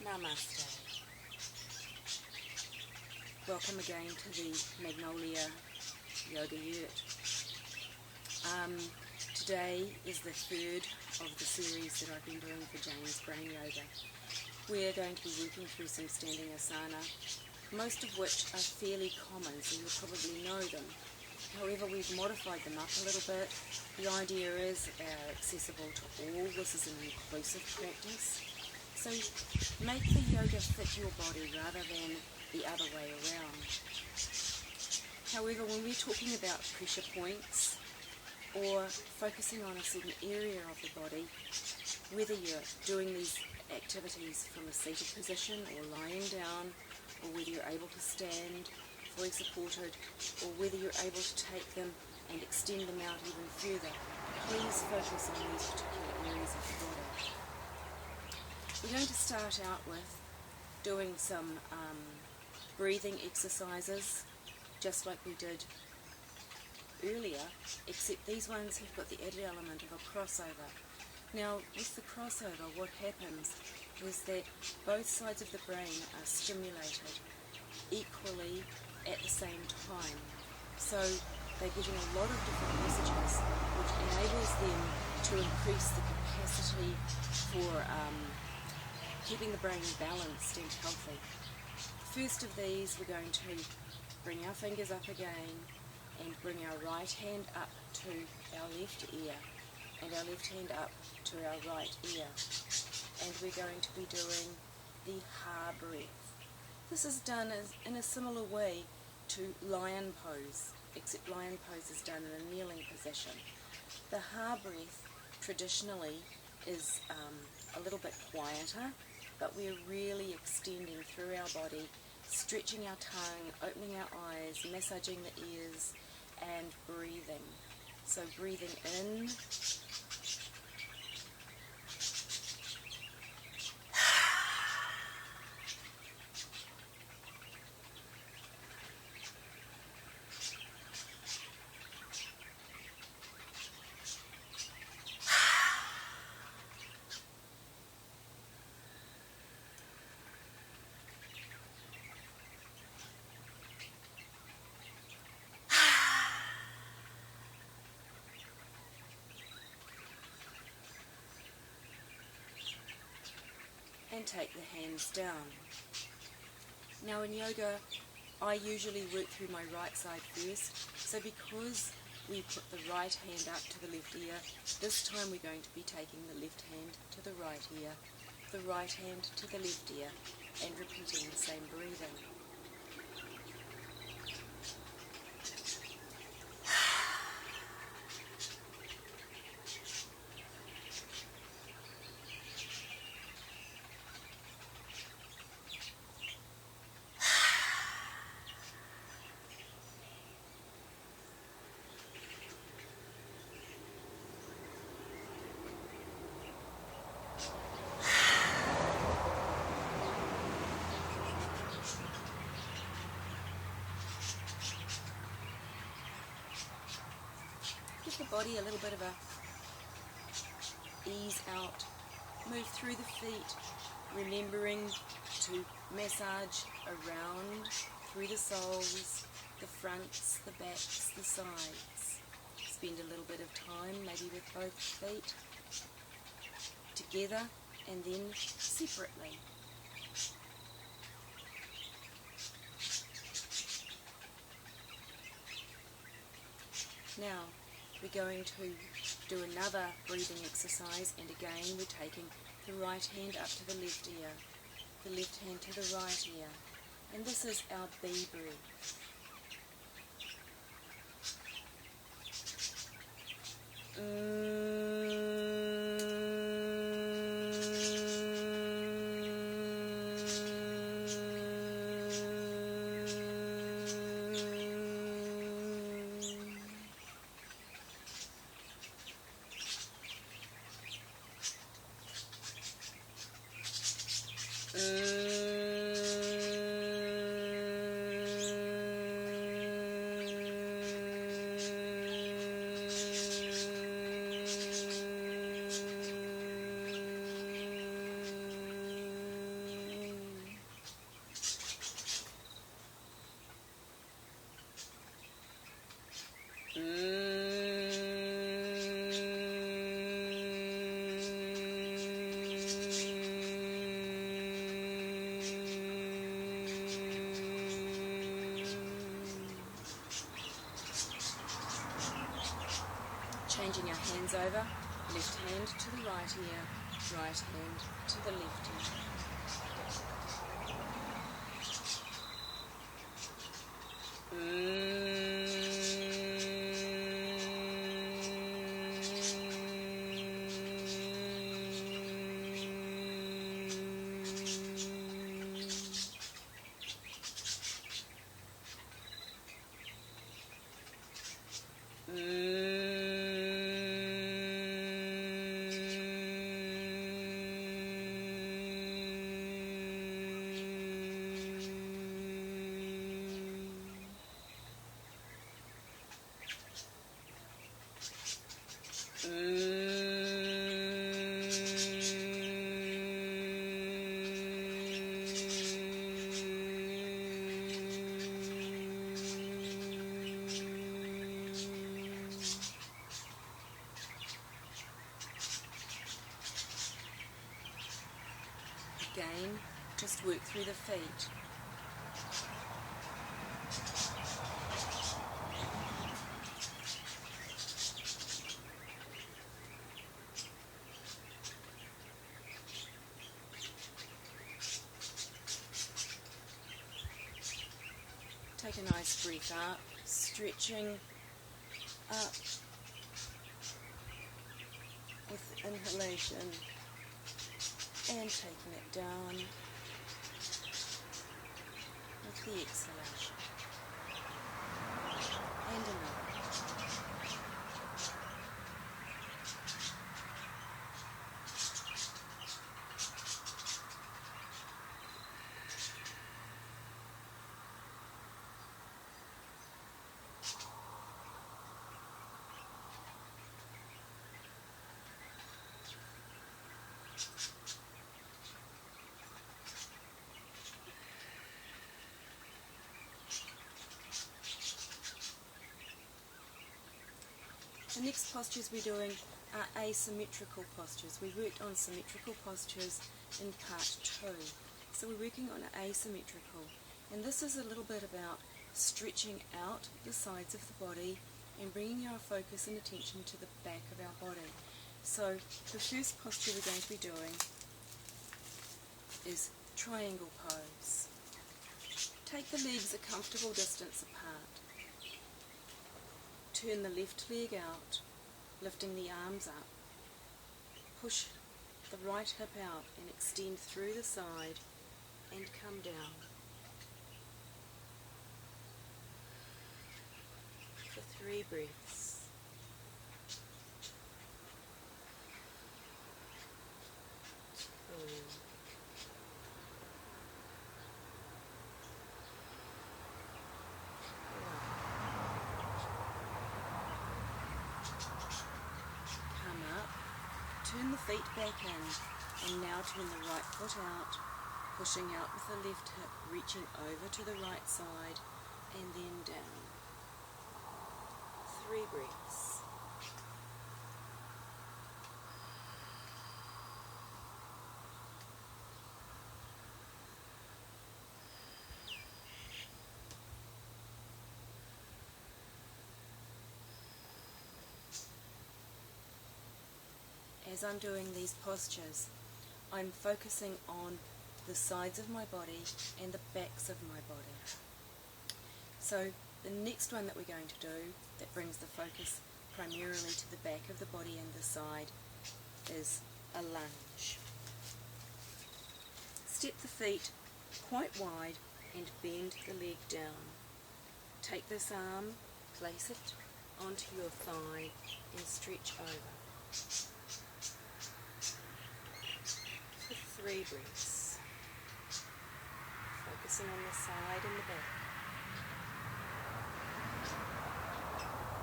Namaste. Welcome again to the Magnolia Yoga Yurt. Today is the third of the series that I've been doing for Jane's Brain Yoga. We're going to be working through some standing asana, most of which are fairly common, so you'll probably know them. However, we've modified them up a little bit. The idea is that they are accessible to all. This is an inclusive practice. So make the yoga fit your body rather than the other way around. However, when we're talking about pressure points or focusing on a certain area of the body, whether you're doing these activities from a seated position or lying down, or whether you're able to stand fully supported, or whether you're able to take them and extend them out even further, please focus on these particular areas of the body. We're going to start out with doing some breathing exercises, just like we did earlier, except these ones have got the added element of a crossover. Now, with the crossover, what happens is that both sides of the brain are stimulated equally at the same time. So they're getting a lot of different messages, which enables them to increase the capacity for keeping the brain balanced and healthy. The first of these, we're going to bring our fingers up again and bring our right hand up to our left ear and our left hand up to our right ear. And we're going to be doing the ha breath. This is done in a similar way to lion pose, except lion pose is done in a kneeling position. The ha breath traditionally is a little bit quieter, but we're really extending through our body, stretching our tongue, opening our eyes, massaging the ears, and breathing. So breathing in, and take the hands down. Now in yoga, I usually work through my right side first, so because we put the right hand up to the left ear, this time we're going to be taking the left hand to the right ear, the right hand to the left ear, and repeating the same breathing. Give the body a little bit of a ease out. Move through the feet, remembering to massage around through the soles, the fronts, the backs, the sides. Spend a little bit of time maybe with both feet together and then separately. Now we're going to do another breathing exercise, and again we're taking the right hand up to the left ear, the left hand to the right ear, and this is our B breath. changing our hands over, left hand to the right ear, right hand to the left ear. Again, just work through the feet. Take a nice breath up, stretching up with inhalation and taking it down with the exhalation. And another. The next postures we're doing are asymmetrical postures. We worked on symmetrical postures in part 2. So we're working on asymmetrical. And this is a little bit about stretching out the sides of the body and bringing our focus and attention to the back of our body. So the first posture we're going to be doing is triangle pose. Take the legs a comfortable distance apart. Turn the left leg out, lifting the arms up. Push the right hip out and extend through the side and come down. For 3 breaths. Turn the feet back in, and now turn the right foot out, pushing out with the left hip, reaching over to the right side, and then down. 3 breaths. As I'm doing these postures, I'm focusing on the sides of my body and the backs of my body. So the next one that we're going to do that brings the focus primarily to the back of the body and the side is a lunge. Step the feet quite wide and bend the leg down. Take this arm, place it onto your thigh and stretch over. For 3 breaths, focusing on the side and the back.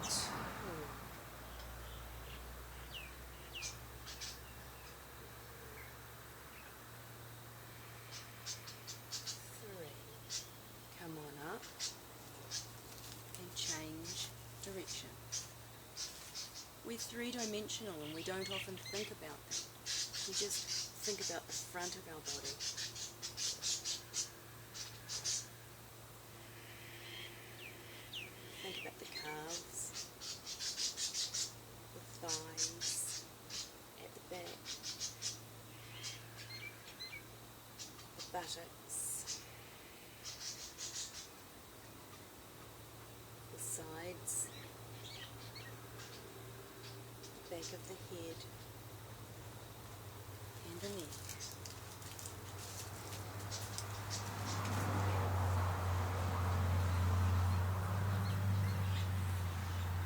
2, 3, come on up and change direction. We're 3-dimensional and we don't often think about that. We just think about the front of our body. Think about the calves, the buttocks, the sides, the back of the head, and the neck.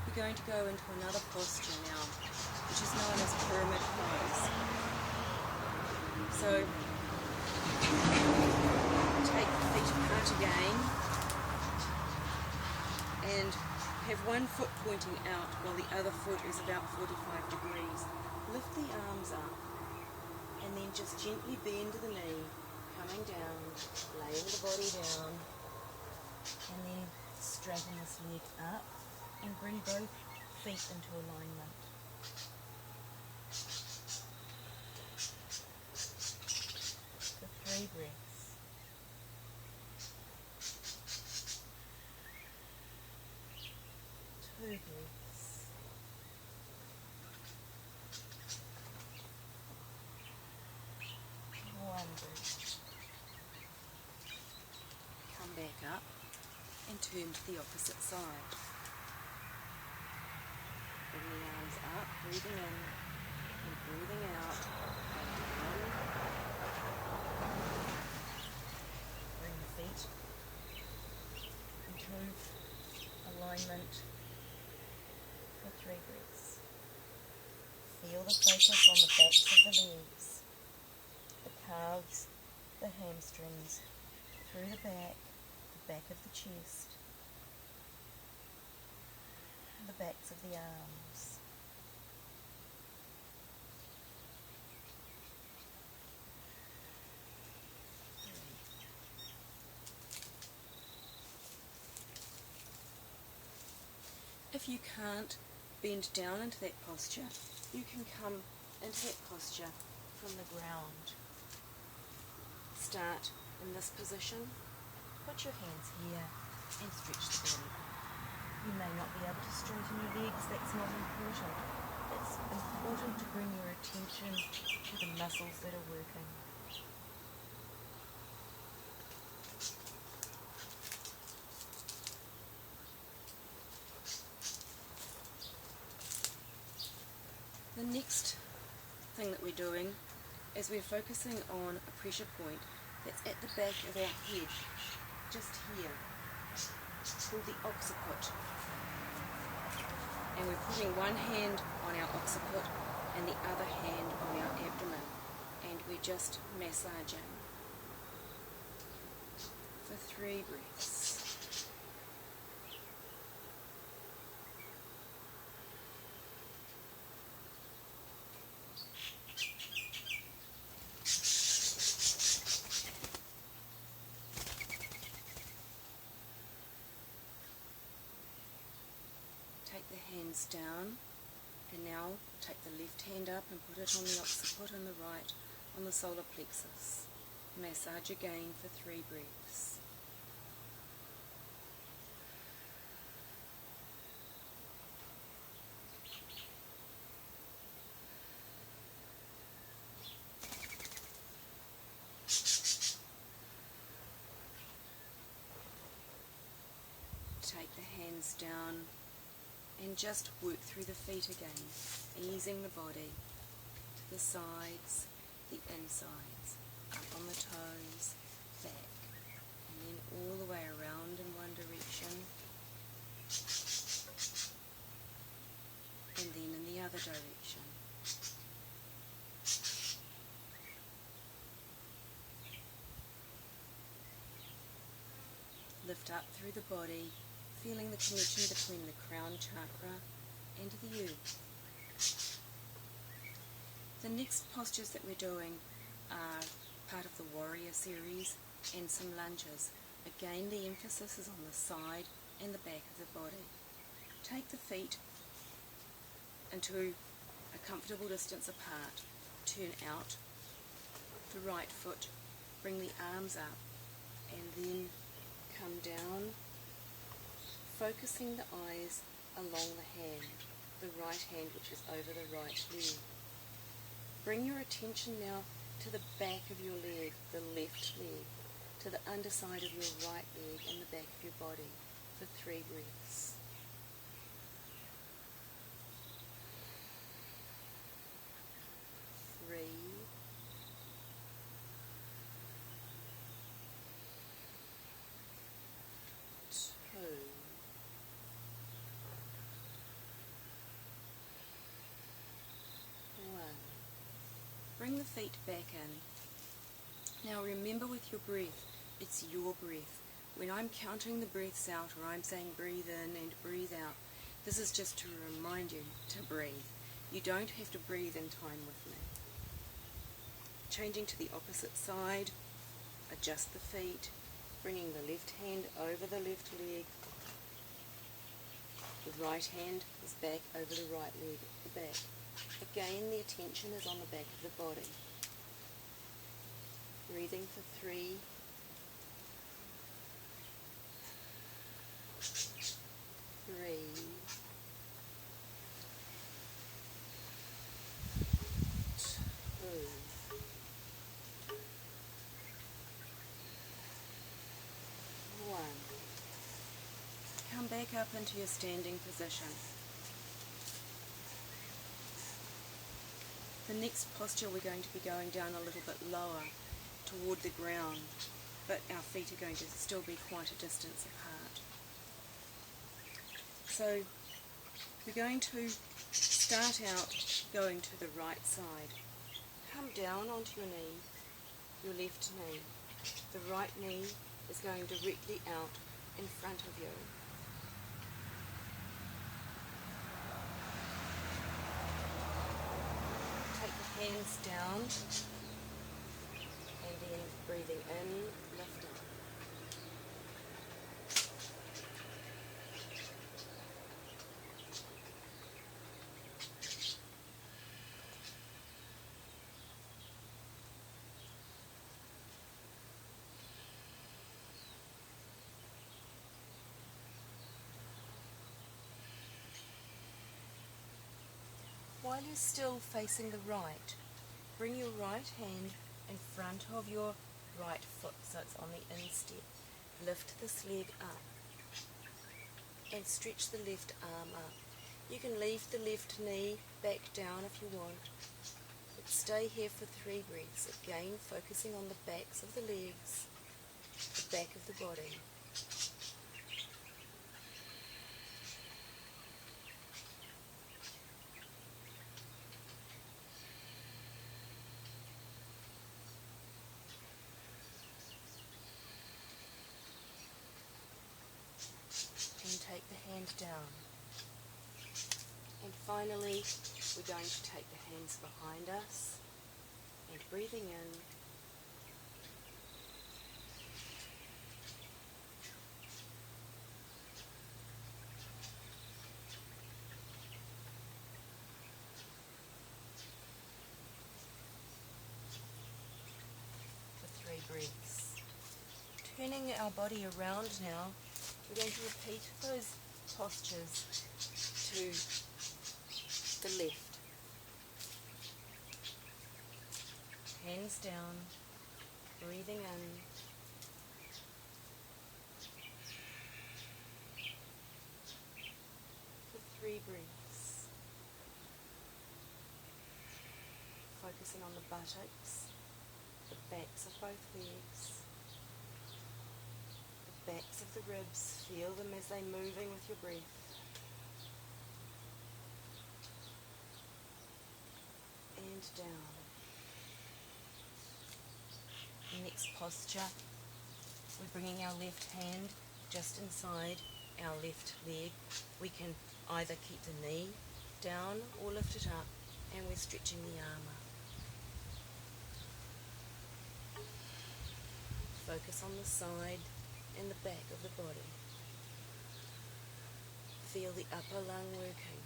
We're going to go into another posture now, which is known as pyramid pose. So, take the feet apart again and have one foot pointing out while the other foot is about 45 degrees. Lift the arms up and then just gently bend the knee, coming down, laying the body down, and then straighten this leg up and bring both feet into alignment. For 3 breaths. Two breaths. One breath. Come back up and turn to the opposite side. Bring the arms up, breathing in and breathing out. And down. Bring the feet into alignment for 3 breaths. Feel the focus on the backs of the legs, the calves, the hamstrings, through the back of the chest, the backs of the arms. If you can't bend down into that posture, you can come into that posture from the ground. Start in this position, put your hands here and stretch the body. You may not be able to straighten your legs, that's not important. It's important to bring your attention to the muscles that are working. The next thing that we're doing is we're focusing on a pressure point that's at the back of our head, just here, called the occiput. And we're putting one hand on our occiput and the other hand on our abdomen, and we're just massaging for 3 breaths. Take the hands down, and now take the left hand up and put it on the occiput and the right on the solar plexus. Massage again for 3 breaths. Take the hands down and just work through the feet again, easing the body to the sides, the insides, up on the toes, back, and then all the way around in one direction, and then in the other direction. Lift up through the body, feeling the connection between the crown chakra and the earth. The next postures that we're doing are part of the warrior series and some lunges. Again, the emphasis is on the side and the back of the body. Take the feet into a comfortable distance apart. Turn out the right foot, bring the arms up, and then come down, focusing the eyes along the hand, the right hand which is over the right leg. Bring your attention now to the back of your leg, the left leg, to the underside of your right leg and the back of your body for 3 breaths. Bring the feet back in. Now remember with your breath, it's your breath. When I'm counting the breaths out, or I'm saying breathe in and breathe out, this is just to remind you to breathe. You don't have to breathe in time with me. Changing to the opposite side, adjust the feet, bringing the left hand over the left leg. The right hand is back over the right leg at the back. Again, the attention is on the back of the body. Breathing for 3. 3. 2. 1. Come back up into your standing position. The next posture we're going to be going down a little bit lower toward the ground, but our feet are going to still be quite a distance apart. So we're going to start out going to the right side. Come down onto your knee, your left knee. The right knee is going directly out in front of you. Hands down, and then breathing in, lift up. While you're still facing the right, bring your right hand in front of your right foot so it's on the instep. Lift this leg up and stretch the left arm up. You can leave the left knee back down if you want, but stay here for 3 breaths, again focusing on the backs of the legs, the back of the body. Take the hand down. And finally, we're going to take the hands behind us and breathing in. For 3 breaths. Turning our body around now, we're going to repeat those postures to the left. Hands down, breathing in. For 3 breaths. Focusing on the buttocks, the backs of both legs. Backs of the ribs, feel them as they're moving with your breath. And down. Next posture, we're bringing our left hand just inside our left leg. We can either keep the knee down or lift it up, and we're stretching the arm up. Focus on the side and the back of the body. Feel the upper lung working.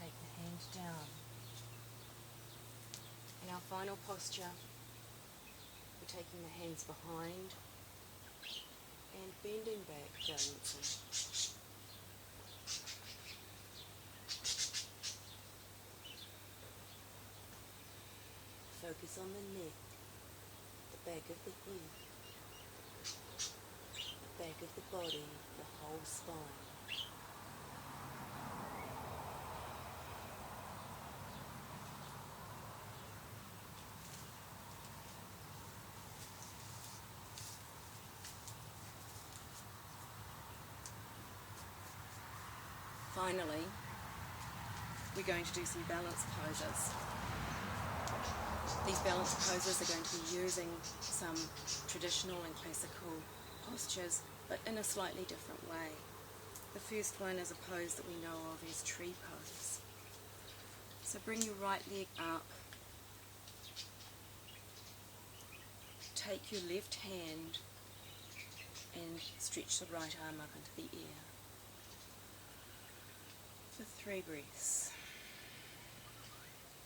Take the hand down. In our final posture, we're taking the hands behind and bending back, balancing. Focus on the neck, the back of the head, the back of the body, the whole spine. Finally, we're going to do some balance poses. These balance poses are going to be using some traditional and classical postures, but in a slightly different way. The first one is a pose that we know of as tree pose. So bring your right leg up, take your left hand and stretch the right arm up into the air. For 3 breaths.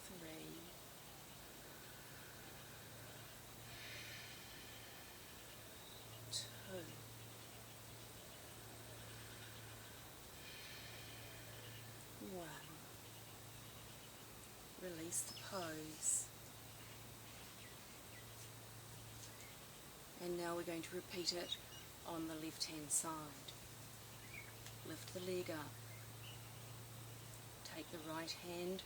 3. 2. 1. Release the pose. And now we're going to repeat it on the left hand side. Lift the leg up. Take the right hand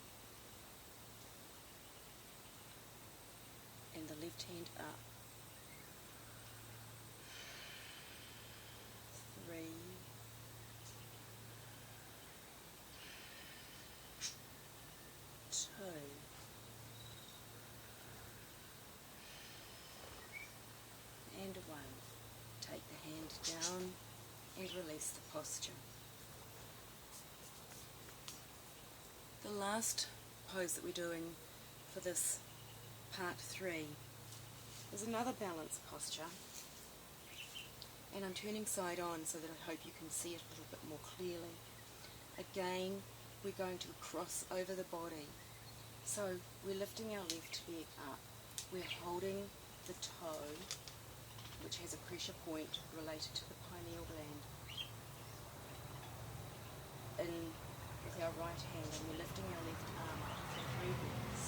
and the left hand up. 3. 2. 1. Take the hand down and release the posture. The last pose that we're doing for this part 3 is another balance posture, and I'm turning side on so that I hope you can see it a little bit more clearly. Again, we're going to cross over the body. So we're lifting our left leg up. We're holding the toe, which has a pressure point related to the pineal gland, in with our right hand, and we're lifting our left arm up for 3 breaths.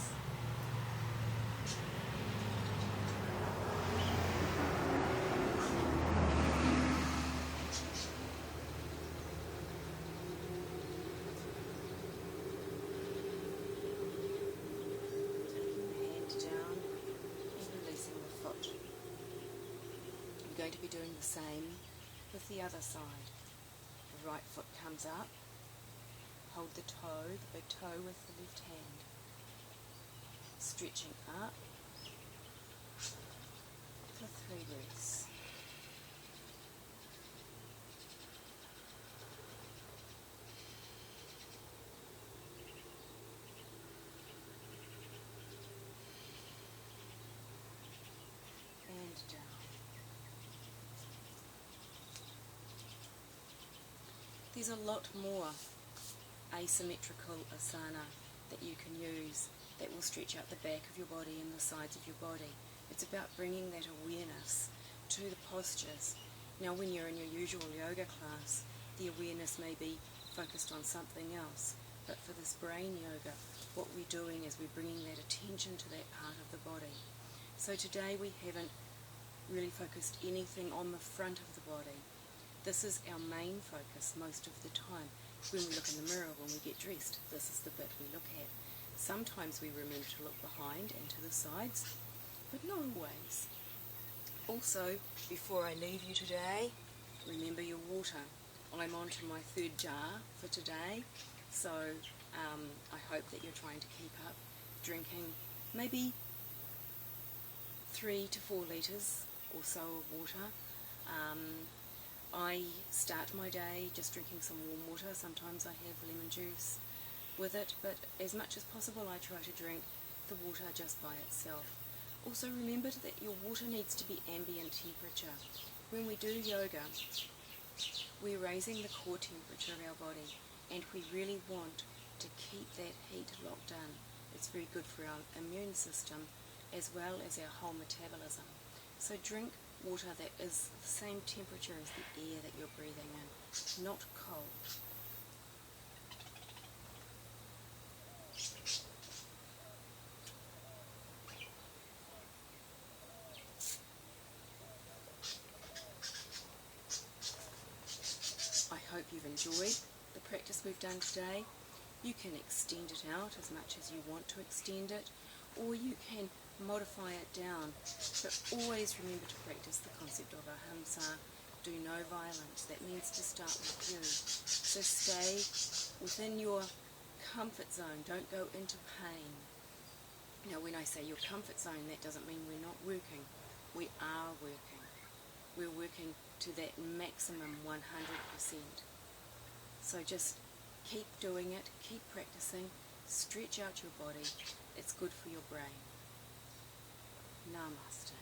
Taking the hand down and releasing the foot. We're going to be doing the same with the other side. The right foot comes up. Hold the toe, the big toe, with the left hand. Stretching up for 3 breaths. And down. There's a lot more asymmetrical asana that you can use that will stretch out the back of your body and the sides of your body. It's about bringing that awareness to the postures. Now, when you're in your usual yoga class, the awareness may be focused on something else, but for this brain yoga, what we're doing is we're bringing that attention to that part of the body. So today we haven't really focused anything on the front of the body. This is our main focus most of the time. When we look in the mirror, when we get dressed, this is the bit we look at. Sometimes we remember to look behind and to the sides, but not always. Also, before I leave you today, remember your water. I'm on to my 3rd jar for today, so I hope that you're trying to keep up drinking maybe 3 to 4 litres or so of water. I start my day just drinking some warm water. Sometimes I have lemon juice with it, but as much as possible I try to drink the water just by itself. Also remember that your water needs to be ambient temperature. When we do yoga, we're raising the core temperature of our body, and we really want to keep that heat locked in. It's very good for our immune system as well as our whole metabolism. So drink water that is the same temperature as the air that you're breathing in, not cold. enjoyed the practice we've done today. You can extend it out as much as you want to extend it, or you can modify it down. But always remember to practice the concept of ahimsa, do no violence. That means to start with you. So stay within your comfort zone, don't go into pain. Now when I say your comfort zone, that doesn't mean we're not working. We are working. We're working to that maximum 100%. So just keep doing it, keep practicing, stretch out your body. It's good for your brain. Namaste.